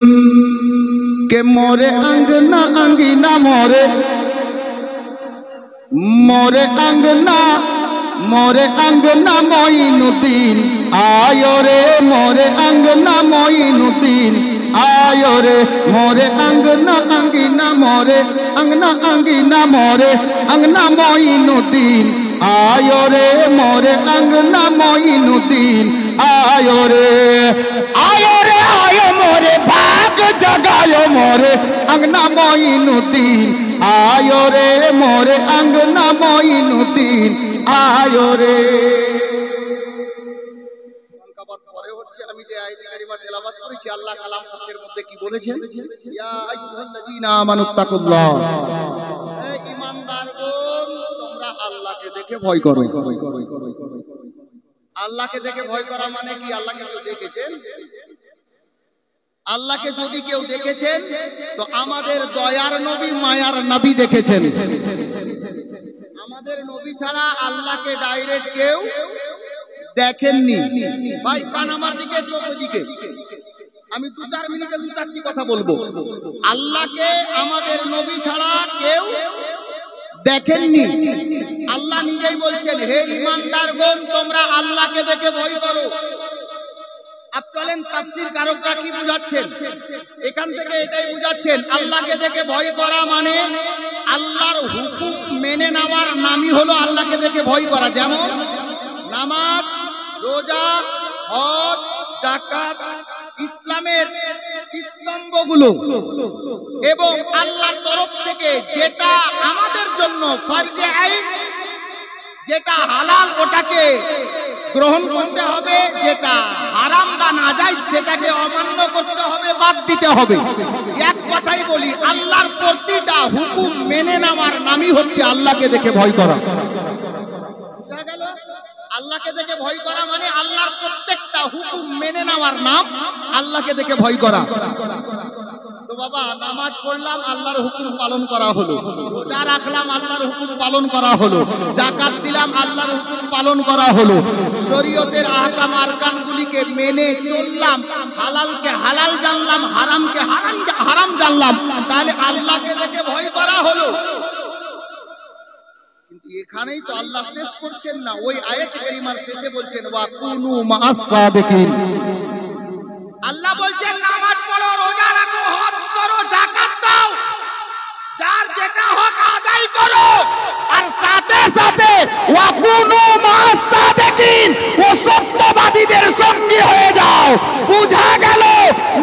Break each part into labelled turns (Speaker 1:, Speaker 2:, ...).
Speaker 1: के मोरे अंगना अंगीना मोरे मोरे अंगना मोइनुद्दीन आयो रे मोरे अंगना मोइनुद्दीन आयो रे मोरे अंगना अंगीना मोरे अंगना अंगीना मोरे अंगना मोइनुद्दीन आयो रे मोरे अंगना मोइनुद्दीन आयो रे आयो मोरे भाग जगायो मोरे अंगना मोइनुद्दीन आयो रे मोरे अंगना मोइनुद्दीन आयो रे। আমি যে আয়াত কারিমা তেলাওয়াত করেছি আল্লাহ কালাম পাকের মধ্যে কি বলেছেন? ইয়া আইয়ুহাল্লাযীনা আমানুত্তাকুল্লাহ, হে ঈমানদারগণ তোমরা আল্লাহকে দেখে ভয় করো। আল্লাহকে দেখে ভয় করা মানে কি? আল্লাহকে কেউ দেখেছেন? আল্লাহকে যদি কেউ দেখেছেন তো আমাদের দয়ার নবী মায়ার নবী দেখেছেন। আমাদের নবী ছাড়া আল্লাহকে ডাইরেক্ট কেউ দেখেননি। ভাই কান আমার দিকে, চোখ দিকে, আমি 2-4 মিনিটে 2-4টি কথা বলবো। আল্লাহকে আমাদের নবী ছাড়া কেউ দেখেননি। আল্লাহ নিজেই বলছেন, হে ঈমানদারগণ তোমরা আল্লাহকে দেখে ভয় করো। আপ চলেন তাফসীর কারকরা কি বুঝাচ্ছেন? এখান থেকে এটাই বুঝাচ্ছেন আল্লাহকে দেখে ভয় করা মানে আল্লাহর হুকুম মেনে নেওয়ার নামই হলো আল্লাহকে দেখে ভয় করা। যেমন নামাজ, রোজা, হজ, যাকাত, ইসলামের স্তম্ভগুলো এবং আল্লাহর তরফ থেকে যেটা আমাদের জন্য ফরজে আইন, যেটা হালাল ওটাকে গ্রহণ করতে হবে, যেটা হারাম বা নাজায়েজ সেটাকে অমান্য করতে হবে, বাদ দিতে হবে। এক কথাই বলি আল্লাহর প্রতিটা হুকুম মেনে নেওয়ার নামই হচ্ছে আল্লাহকে দেখে ভয় করা। বুঝা গেল? আল্লাহকে দেখে ভয় করা মানে আল্লাহর প্রত্যেকটা হুকুম মেনে নেওয়ার নাম আল্লাহকে দেখে ভয় করা। তো বাবা নামাজ পড়লাম আল্লাহর হুকুম পালন করা হলো, রোজা রাখলাম আল্লাহর হুকুম পালন করা হলো, যাকাত দিলাম আল্লাহর হুকুম পালন করা হলো, শরীয়তের আহকাম আরকানগুলিকে মেনে চললাম, হালালকে হালাল জানলাম, হারামকে হারাম জানলাম, তাহলে আল্লাহকে দেখে ভয় করা হলো। কিন্তু এখানেই তো আল্লাহ শেষ করছেন না, ওই আয়াত কারিমার শেষে বলছেন ওয়া কুনু মাআস সাদিকিন। আল্লাহ বলছেন নামাজ পড়ো, রোজা রাখো, হজ করো, যাকাত দাও, যার যেটা হক আদায় করো, আর সাথে সাথে ওয়া কুনু মাআস সাদিকিন, ও সত্যবাদীদের সঙ্গী হয়ে যাও। বুঝা গেল?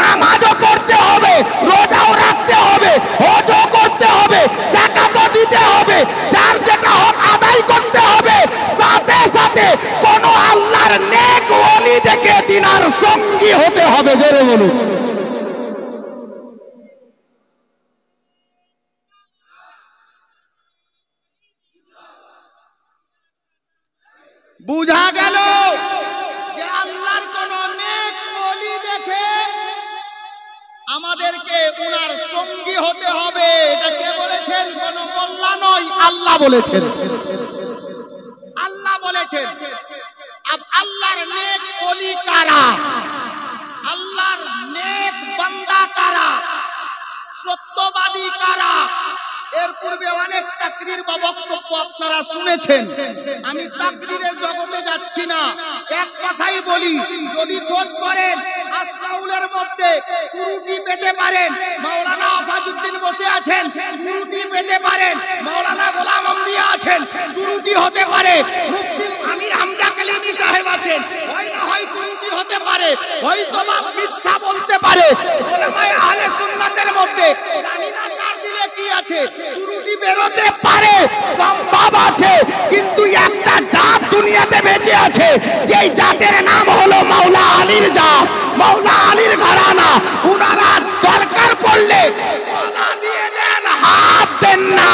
Speaker 1: নামাজও পড়তে হবে, রোজাও রাখতে হবে, হজও করতে হবে, যাকাতও দিতে হবে, যার যেটা হক আদায় করতে হবে, সাথে সাথে কোন আল্লাহর নেক ওলি দেখে তিনার সঙ্গী হতে হবে। জোরে বলুন। বুঝা গেল যে আল্লাহর কোন নেক ওলি দেখে আমাদেরকে উনার সঙ্গী হতে হবে। এটা কে বলেছেন? কোন মোল্লা নয়, আল্লাহ বলেছেন। আল্লাহ বলেছেন। अब আল্লাহর নেক ওলি কারা? আল্লাহর নেক বান্দা কারা? সত্যবাদী কারা? এর পূর্বে অনেক তাকরীর বা বক্তব্য আপনারা শুনেছেন, আমি তাকরীরের জগতে যাচ্ছি না। এক কথাই বলি, যদি খোঁজ করেন আসমাউলের মধ্যে ত্রুটি পেতে পারেন, মাওলানা আফাজউদ্দিন বসে আছেন, ত্রুটি পেতে পারেন, মাওলানা গোলাম আম্বিয়া আছেন, ত্রুটি হতে পারে, মুফতি আমির হামজা কালিমি সাহেব আছেন, হয় না হয় ত্রুটি হতে পারে, হয়তো বা মিথ্যা বলতে পারে। উলামায়ে আহলে সুন্নাতের মধ্যে জানি না কার দিলে কি আছে, ত্রুটি বেরোতে পারে, সম্ভব আছে। কিন্তু একটা জাত দুনিয়াতে বেঁচে আছে, যেই জাতের নাম হলো মাওলা আলীর জাত, মাওলা আলীর ঘরানা। উনারা দরকার পড়লে গলা দিয়ে দেন, হাত দেন না।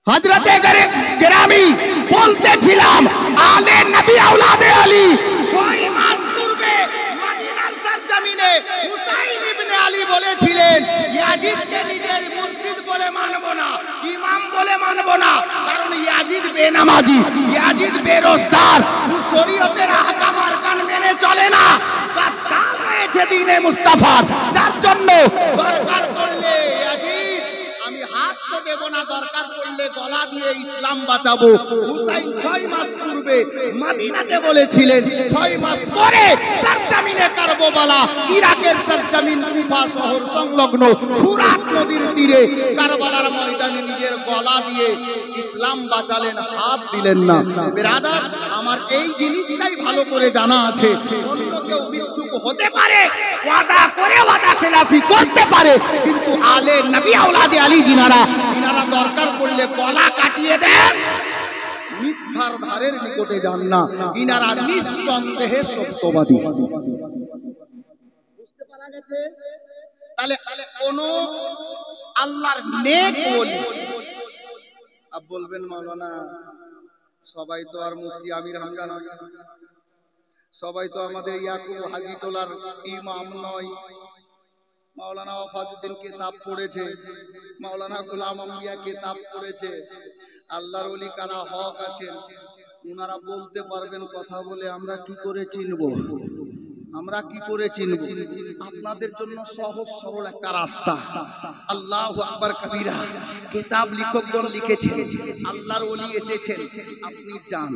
Speaker 1: হযরতে গেরামি বলতেছিলাম আলে নবী আওলাদে আলী 6 মাস পূর্বে মদিনার সরজমিনে হুসাইন ইবনে আলী বলেছিলেন, ইয়া বলে মানবো না, কারণ ইয়াজিদ বেনামাজি, ইয়াজিদ বেরোজগার, শরীয়তের আহকাম আরকান মেনে চলে না, গাদ্দার হয়েছে দ্বীনে মুস্তাফার। যার জন্য দরকার পড়লে ইয়াজিদ আমি হাত তো দেব না, দরকার পড়লে গলা দিয়ে ইসলাম বাঁচাবো। হুসাইন 6 মাস পূর্বে মদিনাতে বলেছিলেন, 6 মাস পরে সরজমিনে কারবালা, ইরাকের সরজমিন কুফা শহর সংলগ্ন ফুরাত নদীর তীরে কারবালার ময়দানে নিজের গলা দিয়ে ইসলাম বাঁচালেন, হাত দিলেন না। ব্রাদার, আমার এই জিনিসটাই ভালো করে জানা আছে, অন্য কেউ মিথ্যুক হতে পারে, ওয়াদা করে ওয়াদা খেলাফি করতে পারে, কিন্তু আলে নবী আওলাদে আলী জিনারা দরকার পড়লে গলা কাটিয়ে দেন, মিথ্যার ধারের নিকটে যান না। ইনারা নিঃসন্দেহে সত্যবাদী। বুঝতে পারা গেছে? তাহলে কোন আল্লাহর নেক ওলি, আপ বলবেন মাওলানা সবাই তো আর মুফতি আমির হামজা নয়, সবাই তো আমাদের ইয়াকুব হাজী টোলার ইমাম নয়। মাওলানা ওয়াফাজউদ্দিন কিতাব পড়েছে, মাওলানা গোলাম আম্বিয়া কিতাব পড়েছে, আল্লাহর ওলি কারা হক আছেন, ওনারা বলতে পারবেন কথা বলে আমরা কি করে চিনব, আমরা কি করে চিনব? আপনাদের জন্য সহজ সরল একটা রাস্তা, আল্লাহু আকবার কবীরা। কিতাব লেখকগণ লিখেছেন, আল্লাহর ওলি এসেছেন, আপনি যান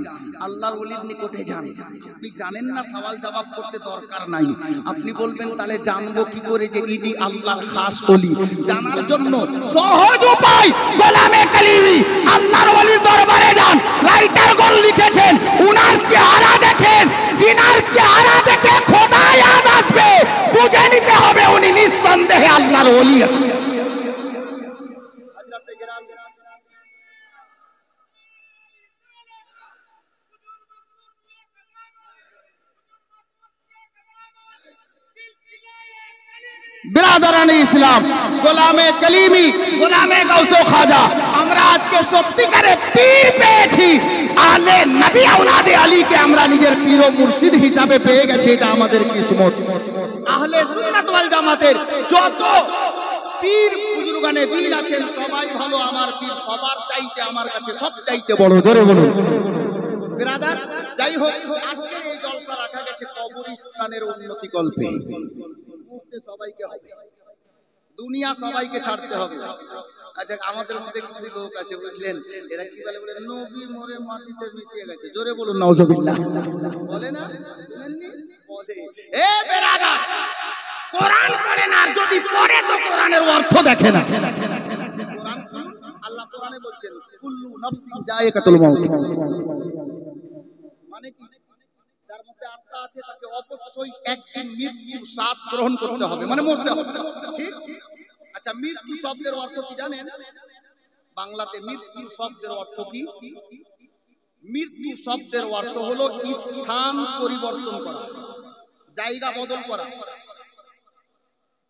Speaker 1: আল্লাহর ওলির নিকটে যান। আপনি জানেন না, সওয়াল জবাব করতে দরকার নাই। আপনি বলবেন তাহলে জানবো কি করে যে ইনি আল্লাহর খাস ওলি? জানার জন্য সহজ উপায়, গোলামে কালিমি আল্লাহর ওলির দরবারে যান। রাইটারগণ লিখেছেন, উনার চেহারা দেখেন, জিনার চেহারা দেখে খোদা ইয়াদ আসবে, বুঝে নিতে হবে উনি নিঃসন্দেহে আল্লাহর ওলি আছেন। বিরাদারানে ইসলাম, গোলামে কালিমি, গোলামে গাউসে খাজা, আমরা আজকে সত্যিকারে পীর পেয়েছি। আলে নবী আওলাদে আলীকে আমরা নিজের পীর ও মুর্শিদ হিসাবে পেয়ে গেছি, এটা আমাদের কিসমত। আহলে সুন্নাত ওয়াল জামাতের যত পীর বুজুর্গানে দিন আছেন সবাই ভালো, আমার পীর সবার চাইতে আমার কাছে সব চাইতে বড়। জোরে বলুন ব্রাদার। যাই হোক, আজকের এই জলসা রাখা গেছে কবরস্থানের উন্নতি কল্পে। সবাইকে হবে, দুনিয়া সবাইকে ছাড়তে হবে। আচ্ছা, আমাদের মধ্যে কিছু লোক আছে বুঝলেন, এরা কি বলে, নবী মরে মাটিতে মিশিয়ে গেছে। জোরে বলুন নাউজুবিল্লাহ। বলে না, শুনেননি? বলে। এ বেরাদা, কোরআন পড়ে না, যদি পড়ে তো কোরআনের অর্থ দেখে না। কোরআন আল্লাহ কোরআনে বলছেন, কুল্লু নাফসিন যায়কাতুল মাউত। মানে কি? যার মধ্যে আত্মা আছে তাকে অবশ্যই একদিন মৃত্যুর স্বাদ গ্রহণ করতে হবে, মানে মরতে হবে, ঠিক? আচ্ছা, মৃত্যু শব্দের অর্থ কি জানেন? বাংলাতে মৃত্যু শব্দের অর্থ কি? মৃত্যু শব্দের অর্থ হলো স্থান পরিবর্তন করা, জায়গা বদল করা,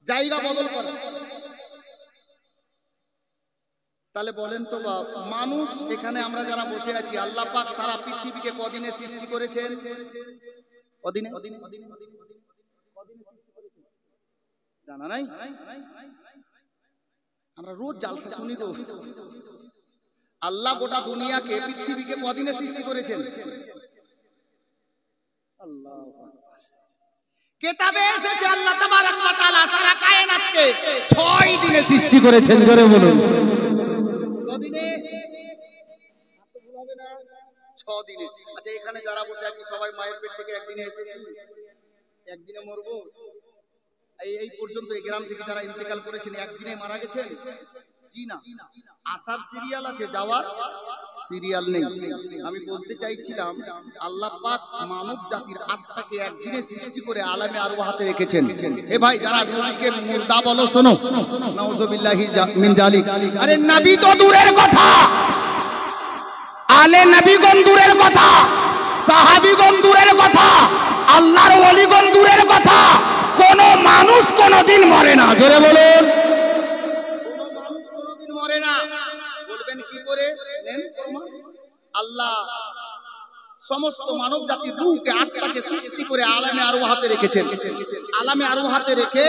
Speaker 1: জায়গা বদল করা। তাহলে বলেন তো বাপ, মানুষ এখানে আমরা যারা বসে আছি, আল্লাহ পাক সারা পৃথিবীকে কদিনে সৃষ্টি করেছেন? কদিনে? জানা নাই? আমরা রোজ জালসা শুনি তো। আল্লাহ গোটা দুনিয়াকে, পৃথিবীকে কদিনে সৃষ্টি করেছেন? আল্লাহু আকবার। কিতাবে এসেছে আল্লাহ তাবারক ওয়া তাআলা সারা কায়নাতকে 6 দিনে সৃষ্টি করেছেন। জোরে বলুন কদিনে? আপনি ভুলাবে না, 6 দিনে। আচ্ছা, এখানে যারা বসে আছি সবাই মায়ের পেট থেকে একদিনে এসেছি, একদিনে মরবো? এই পর্যন্ত এই গ্রাম থেকে যারা ইন্তেকাল করেছেন একদিনে মারা গেছেন? জি না। আসার সিরিয়াল আছে, যাওয়ার সিরিয়াল নেই। আমি বলতে চাইছিলাম, আল্লাহ পাক মানব জাতির আত্মাকে একদিনে সৃষ্টি করে আলামে আরওয়াহাতে রেখেছেন। এ ভাই, যারা নবীকে মুর্দা বলো, শোনো, নাউজুবিল্লাহি মিন জালিক। আরে নবী তো দূরের কথা, আলে নবীগণ দূরের কথা, সাহাবীগণ দূরের কথা, আল্লাহর ওলিগণ দূরের কথা, কোন মানুষ কোনদিন মরে না। জোরে বলুন, কোন মানুষ কোনদিন মরে না। বলবেন কি করে? আল্লাহ সমস্ত মানব জাতির রূহকে, আত্মাকে সৃষ্টি করে আলামে আরওয়াহাতে রেখেছেন। আলামে আরওয়াহাতে রেখে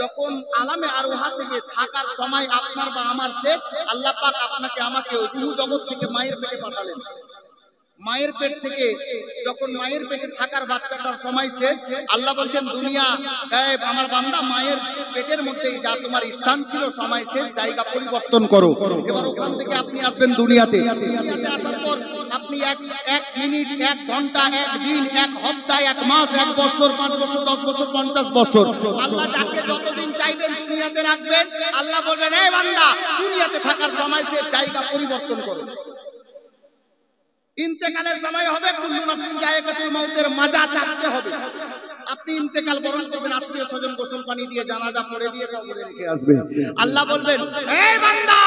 Speaker 1: যখন আলামে আরোহা থেকে থাকার সময় আপনার বা আমার শেষ, আল্লাহ পাক আপনাকে আমাকে রূহ জগৎ থেকে মায়ের পেটে পাঠালেন। মায়ের পেট থেকে যখন মায়ের পেটে থাকার বাচ্চাটার সময় শেষ, আল্লাহ বলছেন দুনিয়া আমার বান্দা মায়ের পেটের মধ্যে যা তোমার স্থান ছিল সময় শেষ, জায়গা পরিবর্তন করো। এবার ওখান থেকে আপনি আসবেন দুনিয়াতে। দুনিয়াতে আসার পর আপনি এক মিনিট, 1 ঘন্টা, 1 দিন, 1 সপ্তাহ, 1 মাস, 1 বছর, 5 বছর, 10 বছর, 50 বছর, আল্লাহ যাকে যতদিন চাইবেন দুনিয়াতে রাখবেন। আল্লাহ বলবেন এই বান্দা দুনিয়াতে থাকার সময় শেষ, জায়গা পরিবর্তন করো। ইন্তেকালের সময় হবে কুল্লু নাফসিন যায়কাতুল মাউতের মজা চাকতে হবে। আপনি ইন্তেকাল বরণ করবেন, আত্মীয় স্বজন গোসল পানি দিয়ে জানাজা পড়ে দিয়ে কবরে রেখে আসবেন। আল্লাহ বলবেন এই বান্দা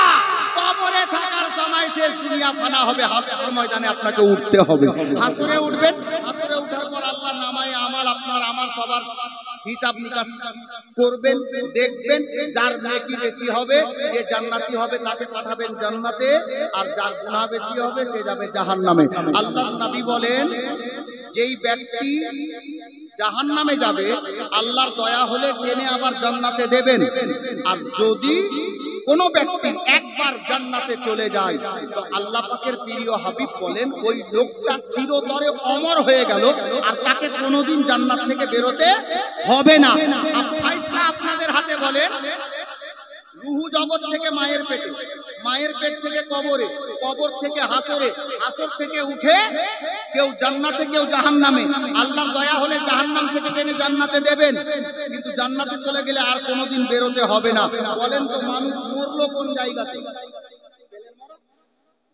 Speaker 1: কবরে থাকার সময় শেষ, দুনিয়া ফানা হবে, হাসরের ময়দানে আপনাকে উঠতে হবে। হাসরে উঠবেন, হাসরে ওঠার পর আল্লাহ নামায়ে আমাল আপনার আমার সবার হিসাব নিকাশ করবেন, দেখবেন যার নেকি বেশি হবে, যে জান্নাতি হবে তাকে পাঠাবেন জান্নাতে, আর যার গুনাহ বেশি হবে সে যাবে জাহান্নামে। আল্লাহর নবী বলেন যেই ব্যক্তি জাহান্নামে যাবে আল্লাহর দয়া হলে টেনে আবার জান্নাতে দেবেন, আর যদি কোন ব্যক্তি একবার জান্নাতে চলে যায় তো আল্লাহ পাকের প্রিয় হাবিব বলেন ওই লোকটা চিরতরে অমর হয়ে গেল, আর তাকে কোনোদিন জান্নাত থেকে বেরোতে হবে না। আর ফয়সালা আপনাদের হাতে। বলেন রূহ জগৎ থেকে মায়ের পেটে, মায়ের পেট থেকে কবরে, কবর থেকে হাসরে, হাসর থেকে উঠে কেউ জান্নাতে কেউ জাহান্নামে। আল্লাহর দয়া হলে জাহান্নাম থেকে টেনে জান্নাতে দেবেন, কিন্তু জান্নাতে চলে গেলে আর কোনোদিন বেরোতে হবে না। বলেন তো মানুষ মরলো কোন জায়গাতে?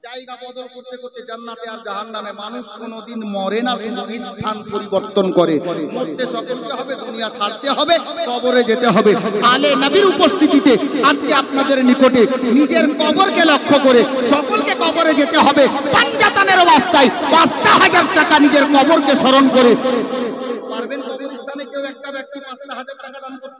Speaker 1: জায়গা বদল করতে করতে জান্নাতে আর জাহান্নামে। মানুষ কোনোদিন মরে না, শুধু স্থান পরিবর্তন করে। মরতে সকলকে হবে, দুনিয়া ছাড়তে হবে, কবরে যেতে হবে। আলে নবীর উপস্থিতিতে আজকে আপনাদের নিকটে নিজের কবরকে লক্ষ্য করে সকলকে কবরে যেতে হবে। পাঞ্জাতানের অবস্থায় ৫,০০০ টাকা নিজের কবরকে স্মরণ করে পারবেন? কবরস্থানে কেউ একটা ব্যক্তি ৫,০০০ টাকা দান করতে